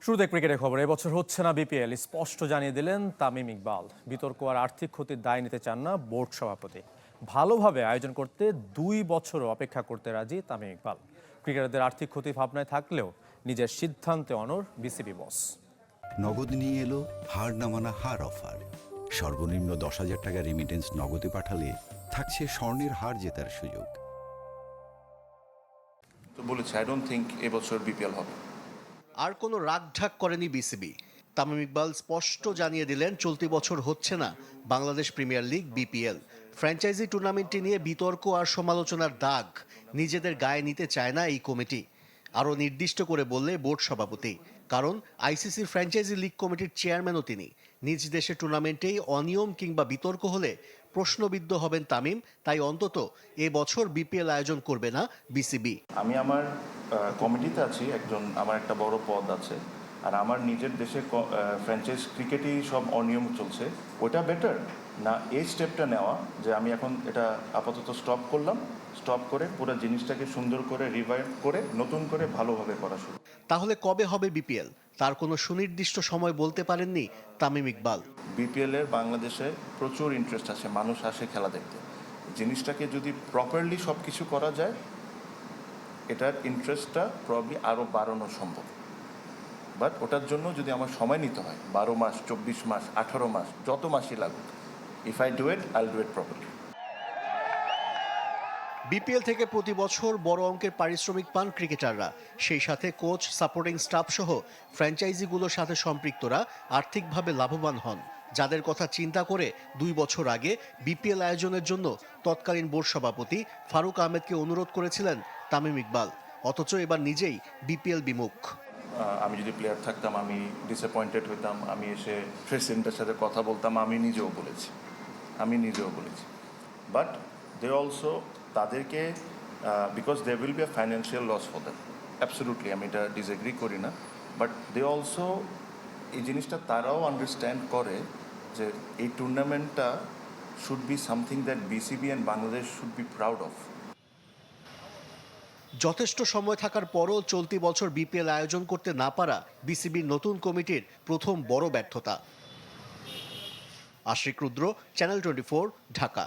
শুরুতে ক্রিকেটের খবর। এবছর হচ্ছে না বিপিএল, স্পষ্ট জানিয়ে দিলেন তামিম ইকবাল। বিতর্ক আর আর্থিক ক্ষতির দায় নিতে চান না বোর্ড সভাপতি। ভালোভাবে আয়োজন করতে 2 বছরও অপেক্ষা করতে রাজি তামিম ইকবাল। ক্রিকেটারদের আর্থিক ক্ষতি ভাবনায় থাকলেও নিজের সিদ্ধান্তে অনড় বিসিবি বস। নগদ নিয়ে এলো হার না মানা হার অফার। সর্বনিম্ন 10,000 টাকা রেমিটেন্স নগদে পাঠালে থাকছে স্বর্ণের হার জেতার সুযোগ। তো বলেছে আই ডোন্ট থিঙ্ক এবছর বিপিএল হবে। আর কোনো রাগঢাক করেনি বিসিবি। তামিম ইকবাল স্পষ্ট জানিয়ে দিলেন চলতি বছর হচ্ছে না Bangladesh premier league BPL. Franchise টুর্নামেন্টটি নিয়ে বিতর্ক আর সমালোচনার দাগ নিজেদের গায়ে নিতে চায় না এই কমিটি। আরও নির্দিষ্ট করে বললে বোর্ড সভাপতি, কারণ আইসিসির ফ্র্যাঞ্চাইজি লিগ কমিটির চেয়ারম্যানও তিনি। নিজ দেশে টুর্নামেন্টেই অনিয়ম কিংবা বিতর্ক হলে প্রশ্নবিদ্ধ হবেন তামিম। তাই অন্তত বছর বিপিএল আয়োজন করবে না বিসিবি। আমি আমার কমিটিতে আছি, আমার একটা বড় পদ আছে, আর আমার নিজের দেশে ফ্র্যাঞ্চাইজ ক্রিকেটেই সব অনিয়ম চলছে। ওটা বেটার না এই স্টেপটা নেওয়া যে আমি এখন এটা আপাতত স্টপ করলাম, স্টপ করে পুরো জিনিসটাকে সুন্দর করে রিভাইভ করে নতুন করে ভালোভাবে করা শুরু। তাহলে কবে হবে বিপিএল? তার কোনো সুনির্দিষ্ট সময় বলতে পারেননি তামিম ইকবাল। বিপিএলের বাংলাদেশে প্রচুর ইন্টারেস্ট আছে, মানুষ আসে খেলা দেখতে। জিনিসটাকে যদি প্রপারলি সব কিছু করা যায়, এটার ইন্টারেস্টটা প্রবলি আরও বাড়ানো সম্ভব। বাট ওটার জন্য যদি আমার সময় নিতে হয় 12 মাস, 24 মাস, 18 মাস, যত মাসই লাগুক, if I do it, I'll do it properly. BPL থেকে প্রতি বছর বড় অঙ্কের পারিশ্রমিক পান ক্রিকেটাররা। সেই সাথে কোচ, সাপোর্টিং স্টাফ সহ ফ্র্যাঞ্চাইজিগুলোর সাথে সম্পৃক্তরা আর্থিকভাবে লাভবান হন। যাদের কথা চিন্তা করে 2 বছর আগে বিপিএল আয়োজনের জন্য তৎকালীন বোর্ড সভাপতি ফারুক আহমেদকে অনুরোধ করেছিলেন তামিম ইকবাল। অথচ এবার নিজেই বিপিএল বিমুখ। আমি যদি প্লেয়ার থাকতাম, আমি ডিসঅ্যাপয়েন্টেড হইতাম, আমি এসে প্রেসিডেন্টের সাথে কথা বলতাম, আমি নিজেও বলেছি। বাট দে অলসো তাদেরকে because they will be a financial loss for them, absolutely আমি এটা ডিসএগ্রি করি না। বাট দে অলসো এই জিনিসটা তারাও আন্ডারস্ট্যান্ড করে যে এই টুর্নামেন্টটা should be something that BCB and Bangladesh should be proud of. যথেষ্ট সময় থাকার পরও চলতি বছর বিপিএল আয়োজন করতে না পারা বিসিবির নতুন কমিটির প্রথম বড় ব্যর্থতা। আশিক রুদ্র, চ্যানেল 24, ঢাকা।